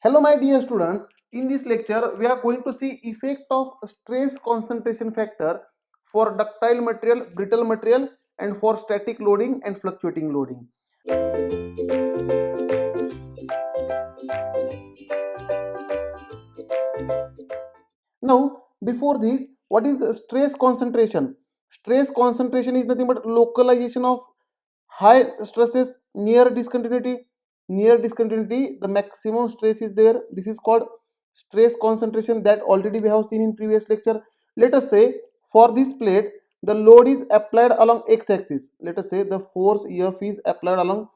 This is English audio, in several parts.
Hello my dear students, in this lecture we are going to see effect of stress concentration factor for ductile material, brittle material and for static loading and fluctuating loading. Now before this, what is stress concentration? Stress concentration is nothing but localization of high stresses near discontinuity. Near discontinuity the maximum stress is there. This is called stress concentration, that already we have seen in previous lecture. Let us say for this plate the load is applied along x-axis. Let us say the force EF is applied along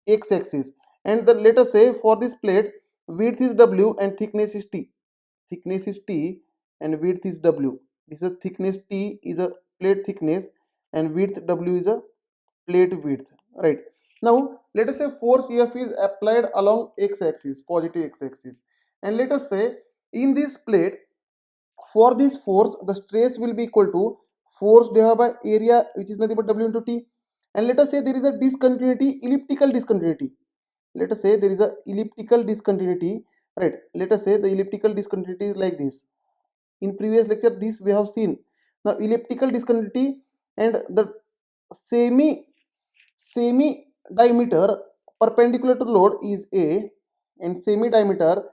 x-axis, and let us say for this plate width is W and thickness is T. Thickness is T and width is W. This is a thickness T is a plate thickness and width W is a plate width, right? Now let us say force EF is applied along x-axis, positive x-axis, and let us say in this plate for this force the stress will be equal to force divided by area, which is nothing but W into T. And let us say there is a discontinuity, elliptical discontinuity. Let us say there is a elliptical discontinuity, right? Let us say the elliptical discontinuity is like this. In previous lecture this we have seen. Now elliptical discontinuity and the semi semi diameter perpendicular to load is A and semi diameter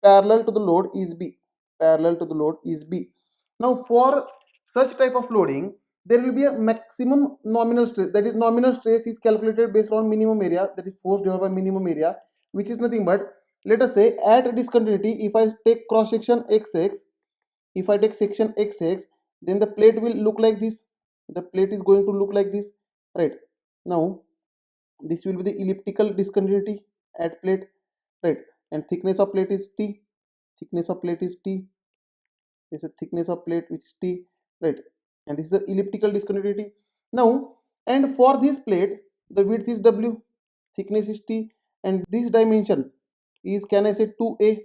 parallel to the load is B. Parallel to the load is B. Now for such type of loading there will be a maximum nominal stress, that is nominal stress is calculated based on minimum area, that is force divided by minimum area, which is nothing but, let us say at discontinuity if I take cross section XX, if I take section XX, then the plate will look like this. The plate is going to look like this, right? Now this will be the elliptical discontinuity at plate, right? And thickness of plate is T. Thickness of plate is T. This is thickness of plate which is T, right? And this is the elliptical discontinuity. Now, and for this plate, the width is W, thickness is T, and this dimension is, can I say, 2A,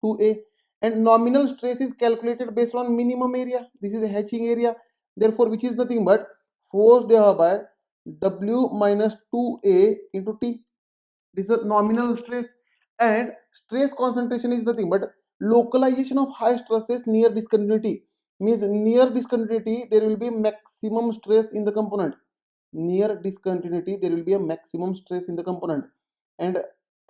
2A, and nominal stress is calculated based on minimum area. This is a hatching area, therefore which is nothing but force divided by W minus 2A into T. This is a nominal stress, and stress concentration is nothing but localization of high stresses near discontinuity. Means near discontinuity there will be maximum stress in the component. Near discontinuity there will be a maximum stress in the component, and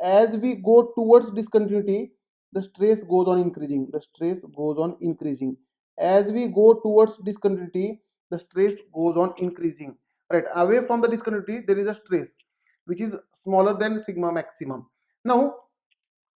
as we go towards discontinuity the stress goes on increasing. The stress goes on increasing as we go towards discontinuity. The stress goes on increasing, right? Away from the discontinuity there is a stress which is smaller than sigma maximum. Now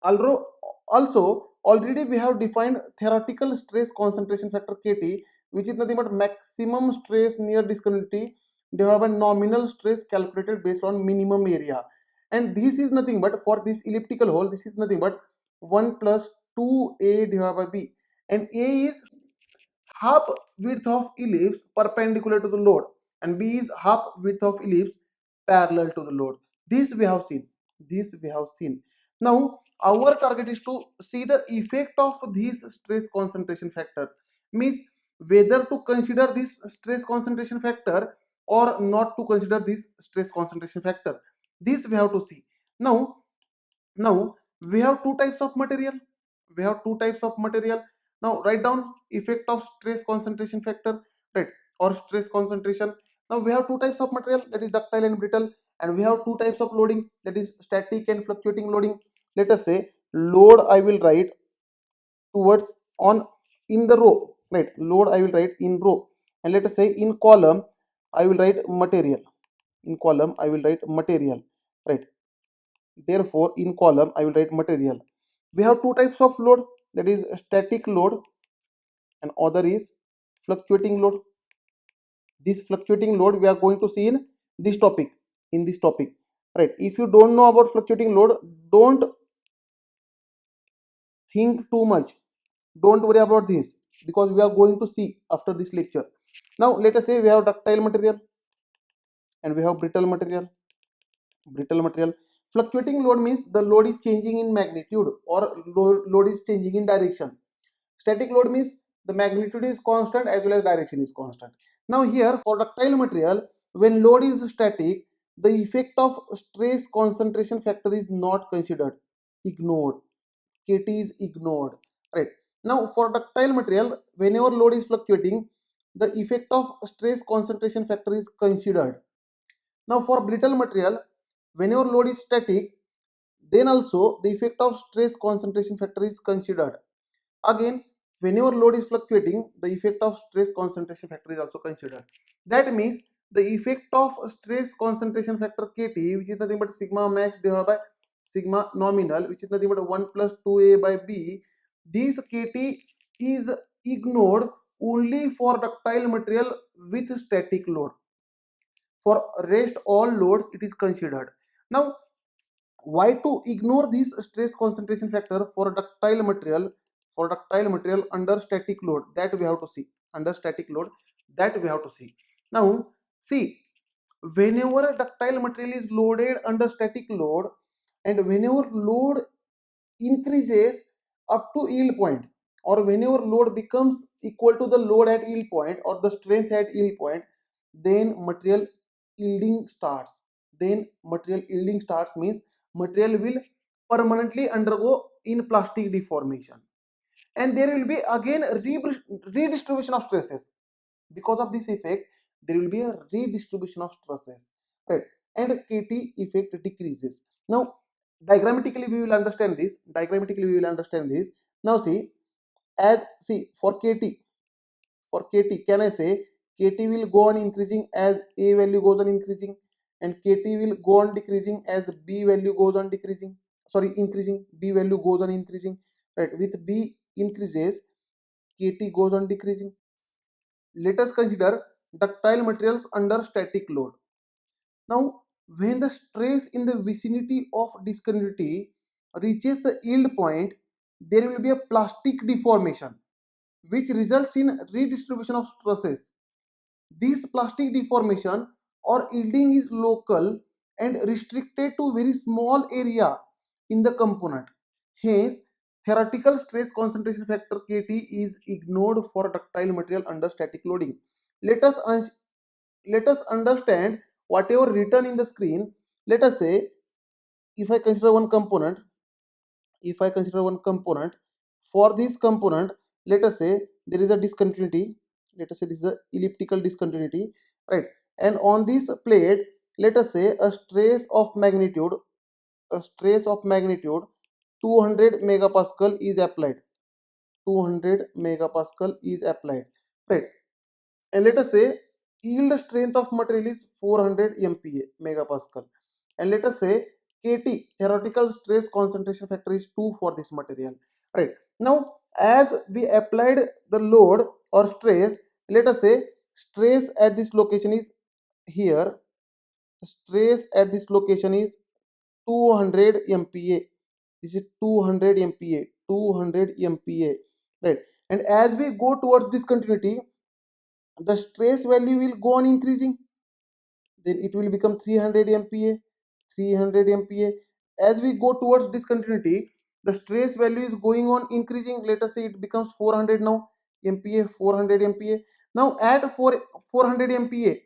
although also already we have defined theoretical stress concentration factor Kt, which is nothing but maximum stress near discontinuity divided by nominal stress calculated based on minimum area. And this is nothing but, for this elliptical hole, this is nothing but 1 plus 2a divided by b, and a is half width of ellipse perpendicular to the load and b is half width of ellipse parallel to the load. This we have seen. This we have seen. Now our target is to see the effect of this stress concentration factor, means whether to consider this stress concentration factor or not to consider this stress concentration factor. This we have to see. Now we have two types of material. We have two types of material. Now write down effect of stress concentration factor, right, or stress concentration. Now we have two types of material, that is ductile and brittle, and we have two types of loading, that is static and fluctuating loading. Let us say load I will write towards on in the row, right? Load I will write in row, and let us say in column I will write material. In column I will write material, right? Therefore, in column I will write material. We have two types of load, that is static load and other is fluctuating load. This fluctuating load we are going to see in this topic. In this topic, right? If you don't know about fluctuating load, don't think too much. Don't worry about this because we are going to see after this lecture. Now let us say we have ductile material and we have brittle material. Brittle material. Fluctuating load means the load is changing in magnitude or load is changing in direction. Static load means the magnitude is constant as well as direction is constant. Now here for ductile material, when load is static, the effect of stress concentration factor is not considered, ignored. Kt is ignored, right? Now for ductile material, whenever load is fluctuating, the effect of stress concentration factor is considered. Now for brittle material, whenever load is static, then also the effect of stress concentration factor is considered. Again, whenever load is fluctuating, the effect of stress concentration factor is also considered. That means the effect of stress concentration factor Kt, which is nothing but sigma max divided by sigma nominal, which is nothing but 1 plus 2a by b. This Kt is ignored only for ductile material with static load. For rest all loads it is considered. Now why to ignore this stress concentration factor for ductile material under static load, that we have to see. Under static load, that we have to see. Now see, whenever a ductile material is loaded under static load, and whenever load increases up to yield point, or whenever load becomes equal to the load at yield point or the strength at yield point, then material yielding starts. Then material yielding starts means material will permanently undergo in plastic deformation, and there will be again redistribution of stresses. Because of this effect, there will be a redistribution of stresses, right? And Kt effect decreases. Now diagrammatically we will understand this. Now see, as see, for kt can I say Kt will go on increasing as a value goes on increasing, and Kt will go on decreasing as b value goes on decreasing, sorry, increasing, b value goes on increasing, right? With b increases, Kt goes on decreasing. Let us consider ductile materials under static load. Now, when the stress in the vicinity of discontinuity reaches the yield point, there will be a plastic deformation which results in redistribution of stresses. This plastic deformation or yielding is local and restricted to very small area in the component. Hence, theoretical stress concentration factor Kt is ignored for ductile material under static loading. Let us let us understand whatever written in the screen. Let us say, if I consider one component, for this component, let us say there is a discontinuity. Let us say this is a elliptical discontinuity, right? And on this plate, let us say a stress of magnitude 200 megapascal is applied. 200 megapascal is applied, right? And let us say yield strength of material is 400 MPa megapascal, and let us say Kt, theoretical stress concentration factor, is 2 for this material, right? Now as we applied the load or stress, let us say stress at this location is here. Stress at this location is 200 MPa. This is 200 MPa, 200 MPa, right? And as we go towards discontinuity, the stress value will go on increasing. Then it will become 300 MPa, 300 MPa. As we go towards discontinuity, the stress value is going on increasing. Let us say it becomes 400 now, MPa, 400 MPa. Now at 400 MPa,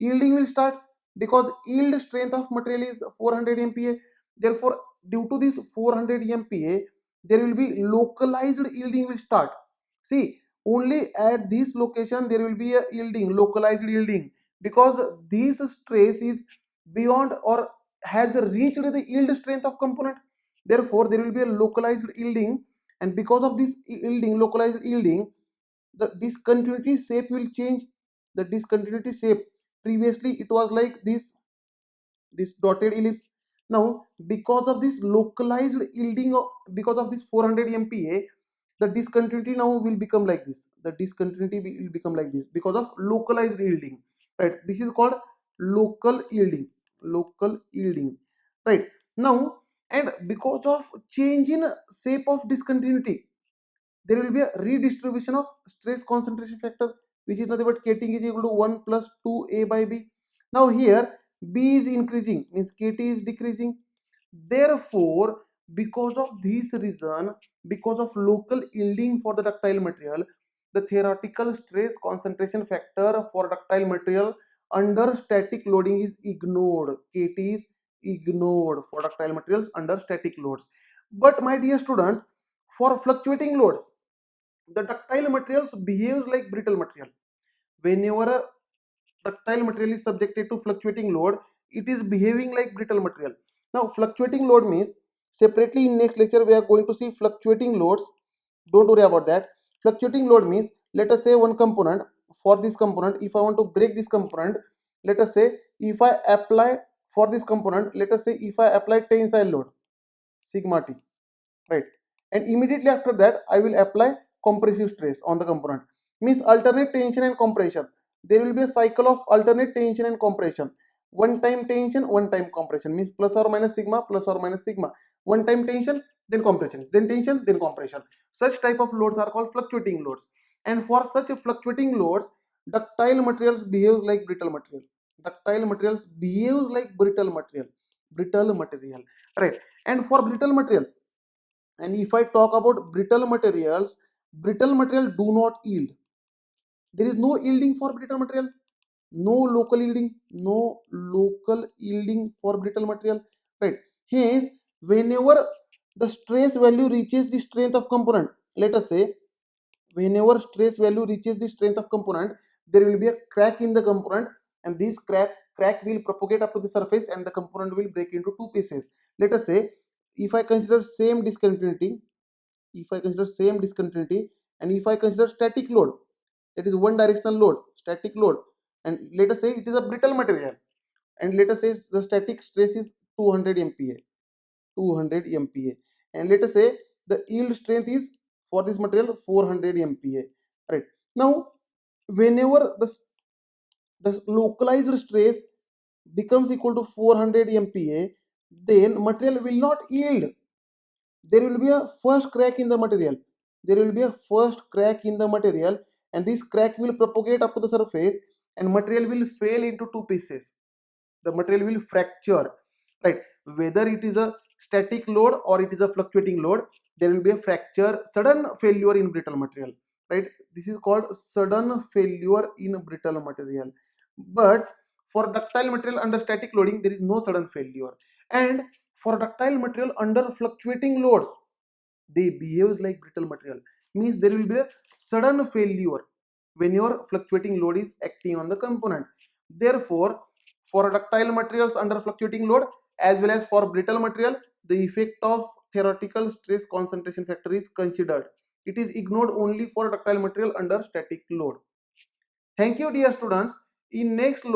yielding will start, because yield strength of material is 400 MPa. Therefore, due to this 400 MPa, there will be localized yielding will start. See, only at this location there will be a yielding, localized yielding, because this stress is beyond or has reached the yield strength of component. Therefore, there will be a localized yielding, and because of this yielding, localized yielding, the discontinuity shape will change. The discontinuity shape, previously it was like this dotted ellipse. Now because of this localized yielding of, because of this 400 MPa, the discontinuity now will become like this. The discontinuity will become like this because of localized yielding, right? This is called local yielding. Local yielding, right? Now, and because of change in shape of discontinuity, there will be a redistribution of stress concentration factor, which is nothing but Kt is equal to 1 plus 2a by b. Now here b is increasing, means Kt is decreasing. Therefore, because of this reason, because of local yielding for the ductile material, the theoretical stress concentration factor for ductile material under static loading is ignored. Kt is ignored for ductile materials under static loads. But my dear students, For fluctuating loads, the ductile materials behaves like brittle material. Whenever a ductile material is subjected to fluctuating load, it is behaving like brittle material. Now fluctuating load means, separately in next lecture we are going to see fluctuating loads. Don't worry about that. Fluctuating load means, let us say one component, for this component if I want to break this component, let us say if I apply, for this component let us say if I apply tensile load sigma t, right, and immediately after that I will apply compressive stress on the component, means alternate tension and compression. There will be a cycle of alternate tension and compression. One time tension, one time compression, means plus or minus sigma, plus or minus sigma. One time tension, then compression, then tension, then compression. Such type of loads are called fluctuating loads. And for such fluctuating loads, ductile materials behaves like brittle material. Ductile materials behaves like brittle material. Brittle material, right. And for brittle material, and if I talk about brittle materials, brittle material do not yield. There is no yielding for brittle material, no local yielding, no local yielding for brittle material, right. Hence, whenever the stress value reaches the strength of component, let us say whenever stress value reaches the strength of component, there will be a crack in the component, and this crack will propagate up to the surface and the component will break into two pieces. Let us say if I consider same discontinuity, and if I consider static load, that is one directional load, static load, and let us say it is a brittle material, and let us say the static stress is 200 MPa, 200 MPa, and let us say the yield strength is for this material 400 MPa, right. Now whenever the localized stress becomes equal to 400 MPa, then material will not yield. There will be a first crack in the material. There will be a first crack in the material, and this crack will propagate up to the surface, and material will fail into two pieces. The material will fracture, right. Whether it is a static load or it is a fluctuating load, there will be a fracture, sudden failure in brittle material, right. This is called sudden failure in brittle material. But for ductile material under static loading, there is no sudden failure. And for ductile material under fluctuating loads, they behaves like brittle material, means there will be a sudden failure when your fluctuating load is acting on the component. Therefore, for ductile materials under fluctuating load as well as for brittle material, the effect of theoretical stress concentration factor is considered. It is ignored only for ductile material under static load. Thank you, dear students. In next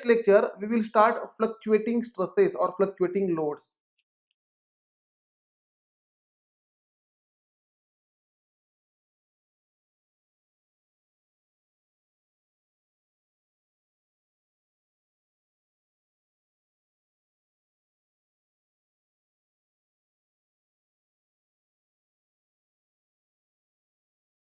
lecture we will start fluctuating stresses or fluctuating loads.